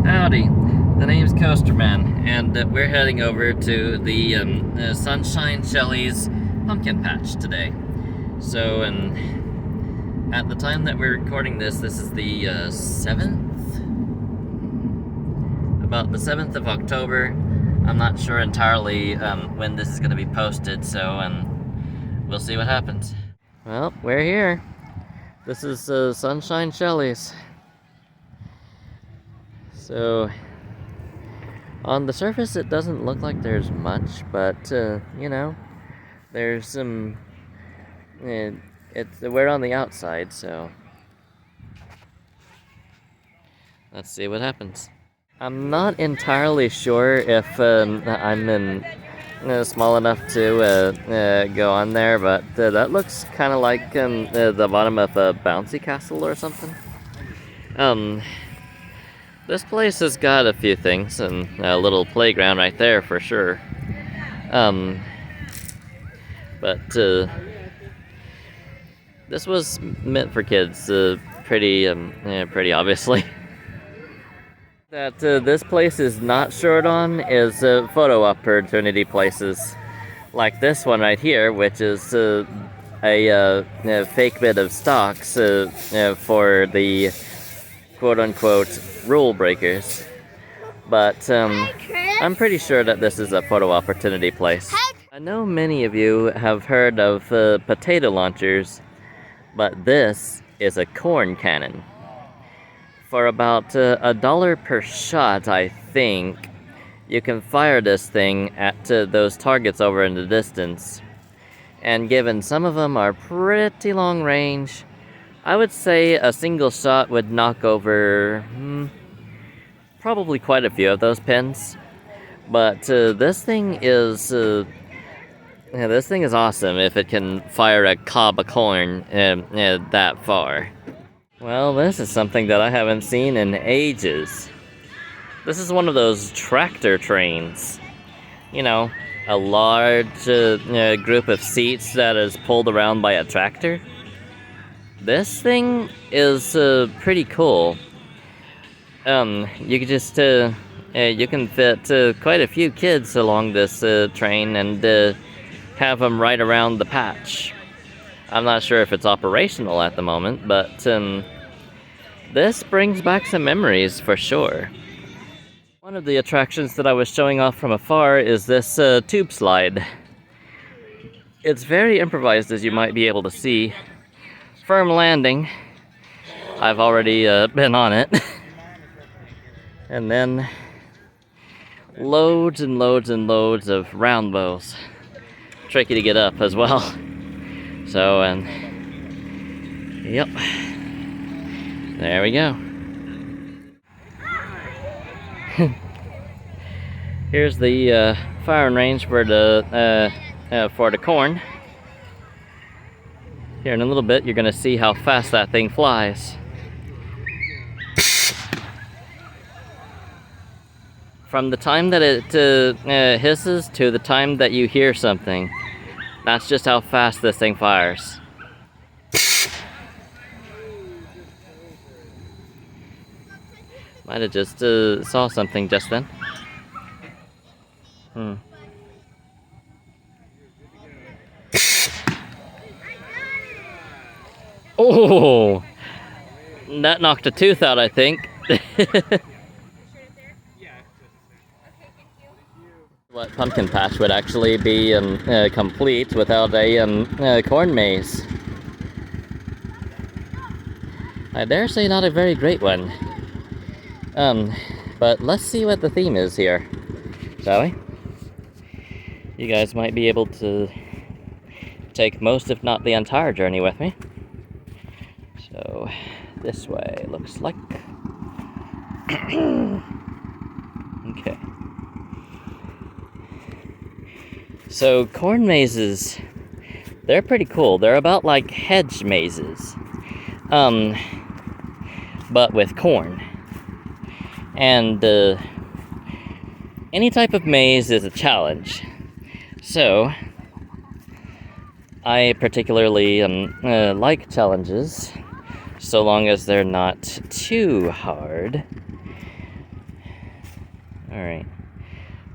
Howdy, the name's Coasterman, and we're heading over to the Sunshine Shelly's pumpkin patch today. So, at the time that we're recording this is the 7th? About the 7th of October. I'm not sure entirely when this is going to be posted, so we'll see what happens. Well, we're here. This is Sunshine Shelly's. So, on the surface it doesn't look like there's much, but, you know, there's some, we're on the outside, so let's see what happens. I'm not entirely sure if I'm small enough to go on there, but that looks kind of like the bottom of a bouncy castle or something. This place has got a few things, and a little playground right there for sure. But this was meant for kids, pretty obviously. That this place is not short on is photo opportunity places, like this one right here, which is a fake bit of stocks for the quote-unquote rule breakers, but I'm pretty sure that this is a photo opportunity place. I know many of you have heard of potato launchers, but this is a corn cannon. For about $1 per shot, I think, you can fire this thing at those targets over in the distance, and given some of them are pretty long range, I would say a single shot would knock over probably quite a few of those pins. But this thing is awesome if it can fire a cob of corn that far. Well, this is something that I haven't seen in ages. This is one of those tractor trains. You know, a large group of seats that is pulled around by a tractor. This thing is pretty cool. You can just you can fit quite a few kids along this train and have them right around the patch. I'm not sure if it's operational at the moment, but this brings back some memories for sure. One of the attractions that I was showing off from afar is this tube slide. It's very improvised, as you might be able to see. Firm landing. I've already been on it. And then loads and loads and loads of round bows. Tricky to get up as well. So, yep. There we go. Here's the firing range for the corn. Here in a little bit, you're going to see how fast that thing flies. From the time that it hisses to the time that you hear something, that's just how fast this thing fires. Might have just saw something just then. Oh, that knocked a tooth out, I think. What pumpkin patch would actually be complete without a corn maze? I dare say not a very great one. But let's see what the theme is here, shall we? You guys might be able to take most, if not the entire journey with me. So, this way looks like. Okay. So, corn mazes, they're pretty cool. They're about like hedge mazes, but with corn. And any type of maze is a challenge. So, I particularly like challenges, so long as they're not too hard. Alright.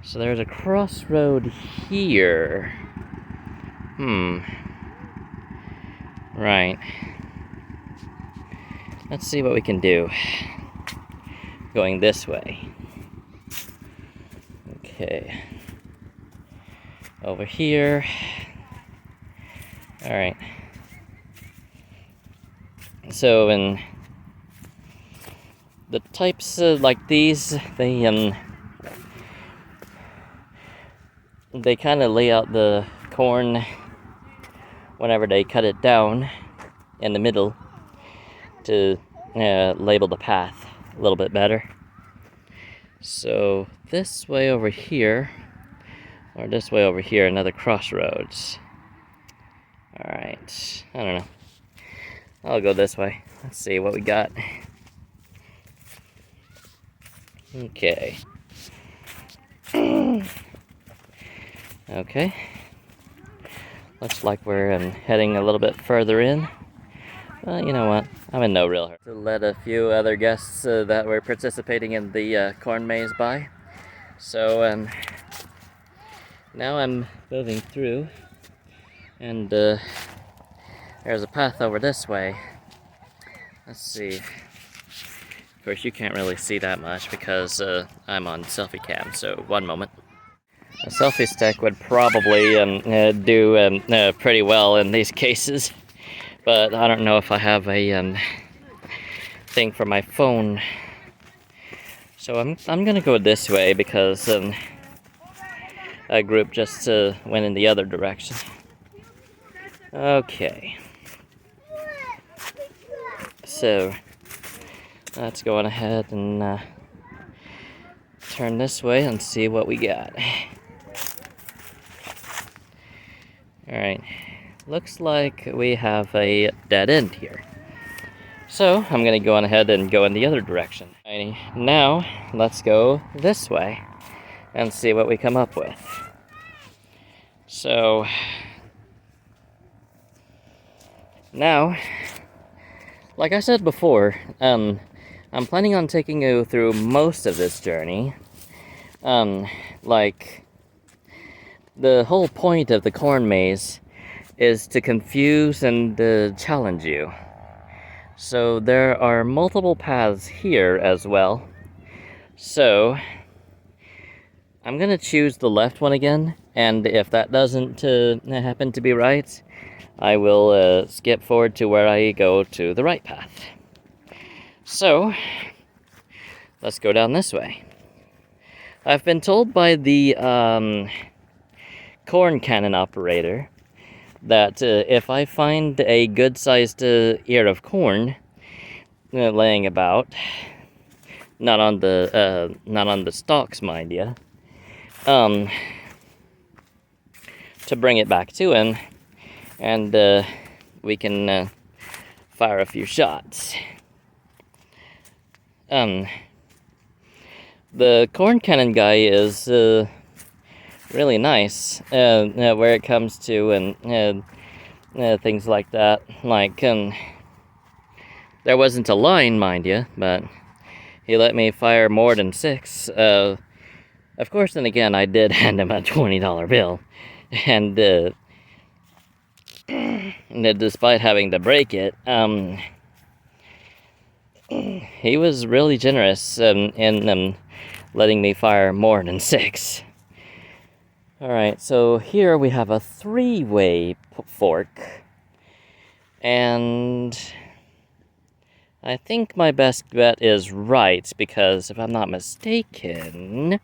So there's a crossroad here. Right. Let's see what we can do. Going this way. Okay. Over here. Alright. So, in the types like these, they kind of lay out the corn whenever they cut it down in the middle to label the path a little bit better. So this way over here, or this way over here, another crossroads. Alright, I don't know. I'll go this way. Let's see what we got. Okay. Okay. Looks like we're heading a little bit further in. Well, you know what? I'm in no real hurry. To let a few other guests that were participating in the corn maze by. So now I'm moving through, and there's a path over this way. Let's see. Of course, you can't really see that much because I'm on selfie cam. So one moment. A selfie stick would probably do pretty well in these cases, but I don't know if I have a thing for my phone. So I'm gonna go this way because a group just went in the other direction. Okay. So let's go on ahead and turn this way and see what we got. Alright, looks like we have a dead end here. So I'm gonna go on ahead and go in the other direction. Now let's go this way and see what we come up with. So now, like I said before, I'm planning on taking you through most of this journey. Like, the whole point of the corn maze is to confuse and challenge you. So there are multiple paths here as well. So I'm gonna choose the left one again, and if that doesn't happen to be right, I will skip forward to where I go to the right path. So let's go down this way. I've been told by the corn cannon operator that if I find a good-sized ear of corn laying about, not on the stalks, mind you, to bring it back to him, and we can fire a few shots. The corn cannon guy is really nice where it comes to things like that. Like, there wasn't a line, mind you, but he let me fire more than 6. Of course, then again, I did hand him a $20 bill, and despite having to break it, he was really generous in letting me fire more than 6. Alright, so here we have a 3-way fork, and I think my best bet is right, because if I'm not mistaken,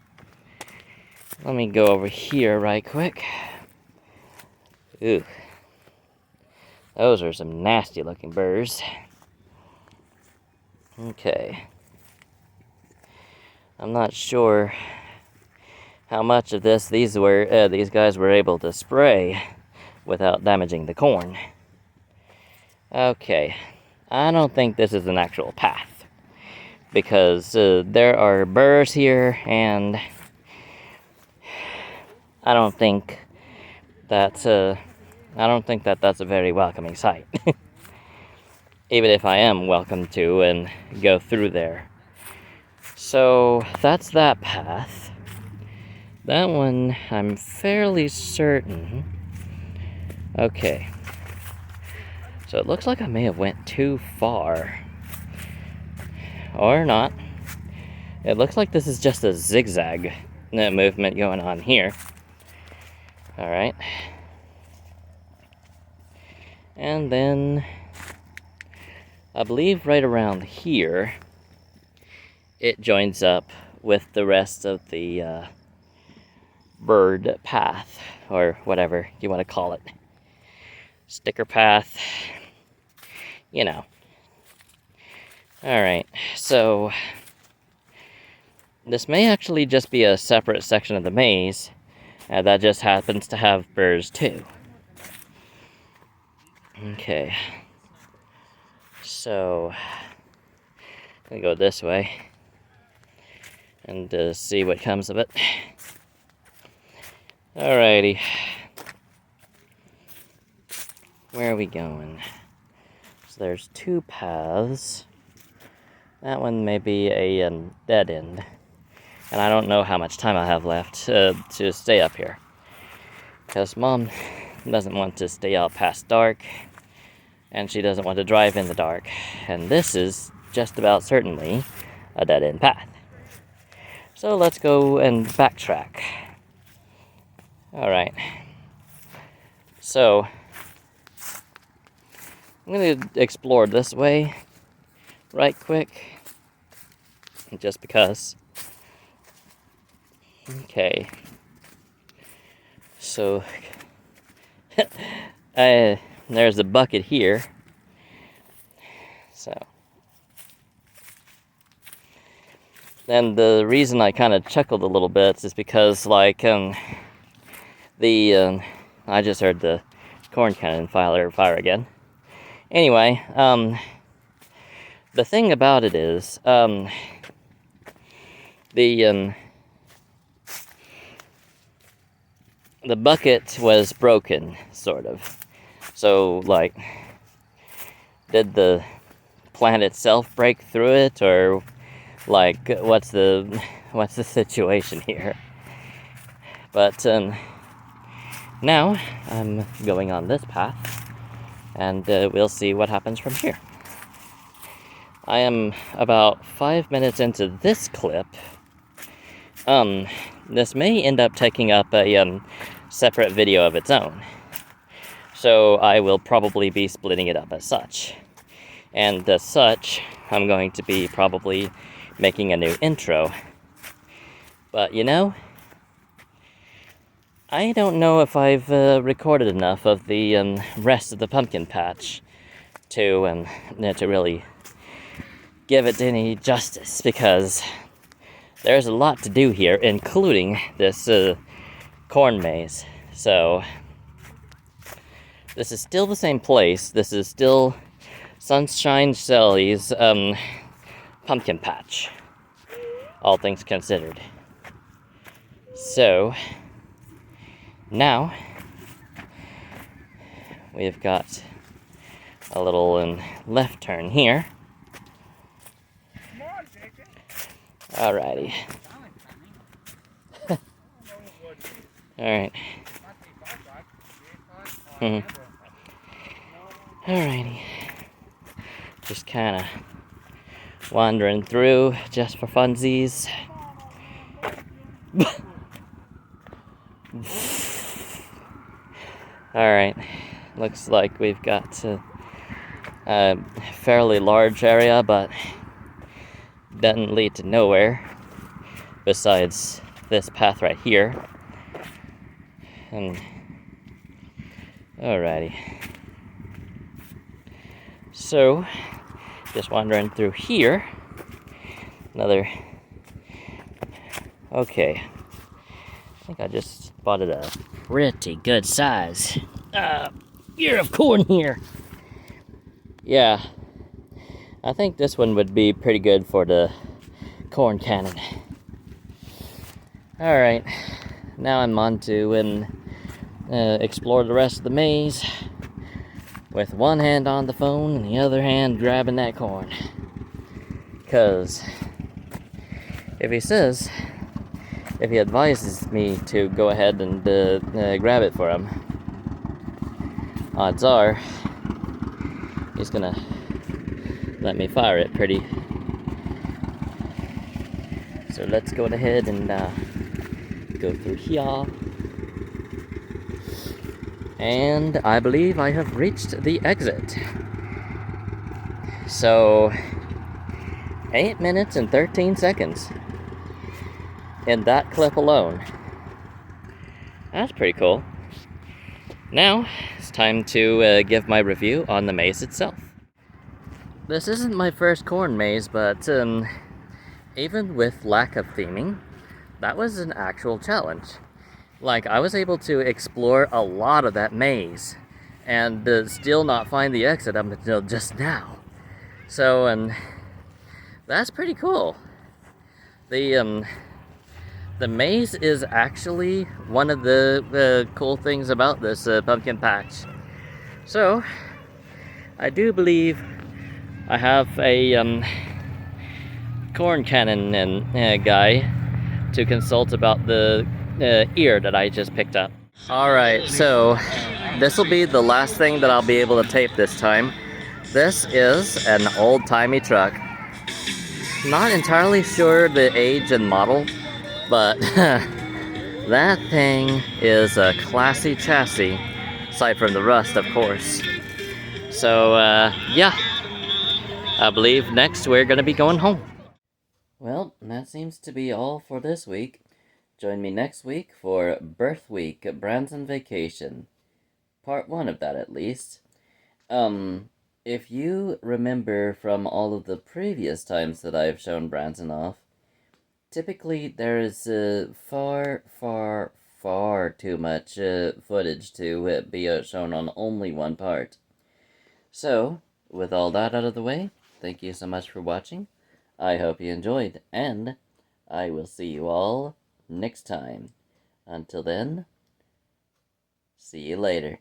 let me go over here right quick. Ooh, those are some nasty looking burrs. Okay, I'm not sure how much of this these guys were able to spray without damaging the corn. Okay, I don't think this is an actual path, because there are burrs here, and I don't think that's a very welcoming sight. Even if I am welcome to and go through there. So that's that path. That one, I'm fairly certain. Okay. So it looks like I may have went too far. Or not. It looks like this is just a zigzag movement going on here. Alright. And then, I believe right around here, it joins up with the rest of the bird path, or whatever you want to call it. Sticker path, you know. Alright, so this may actually just be a separate section of the maze that just happens to have birds too. Okay, so I'm gonna go this way and see what comes of it. Alrighty, where are we going? So there's two paths. That one may be a dead end, and I don't know how much time I have left to stay up here, because Mom doesn't want to stay out past dark, and she doesn't want to drive in the dark, and this is just about certainly a dead-end path. So let's go and backtrack. Alright, so I'm going to explore this way right quick, just because. Okay, so there's a bucket here. So, and the reason I kind of chuckled a little bit is because, like, I just heard the corn cannon fire again. Anyway, the thing about it is, the bucket was broken, sort of. So, like, did the plant itself break through it, or like what's the situation here? But now I'm going on this path, and we'll see what happens from here. I am about 5 minutes into this clip. This may end up taking up a separate video of its own, so I will probably be splitting it up as such. And as such, I'm going to be probably making a new intro. But you know, I don't know if I've recorded enough of the rest of the pumpkin patch to really give it any justice, because there's a lot to do here, including this corn maze. So this is still the same place. This is still Sunshine Shelly's pumpkin patch, all things considered. So now we've got a little left turn here. Alrighty. Alright. Alrighty. Just kind of wandering through just for funsies. Alright. Looks like we've got a fairly large area, but doesn't lead to nowhere besides this path right here. And alrighty, so just wandering through here. Another, okay, I think I just spotted a pretty good size ear of corn here. Yeah, I think this one would be pretty good for the corn cannon. Alright, now I'm on to explore the rest of the maze with one hand on the phone and the other hand grabbing that corn. Because if he says if he advises me to go ahead and grab it for him, odds are he's gonna let me fire it pretty. So let's go ahead and go through here. And I believe I have reached the exit. So 8 minutes and 13 seconds in that clip alone. That's pretty cool. Now it's time to give my review on the maze itself. This isn't my first corn maze, but even with lack of theming, that was an actual challenge. Like, I was able to explore a lot of that maze and still not find the exit up until just now. So, that's pretty cool. The maze is actually one of the cool things about this pumpkin patch. So, I do believe I have a corn cannon and guy to consult about the ear that I just picked up. Alright, so this will be the last thing that I'll be able to tape this time. This is an old-timey truck. Not entirely sure the age and model, but that thing is a classy chassis, aside from the rust, of course. So, yeah, I believe next we're gonna be going home. Well, that seems to be all for this week. Join me next week for Birthweek Branson Vacation. Part 1 of that, at least. If you remember from all of the previous times that I've shown Branson off, typically there is far too much footage to be shown on only one part. So, with all that out of the way, thank you so much for watching. I hope you enjoyed, and I will see you all next time. Until then, see you later.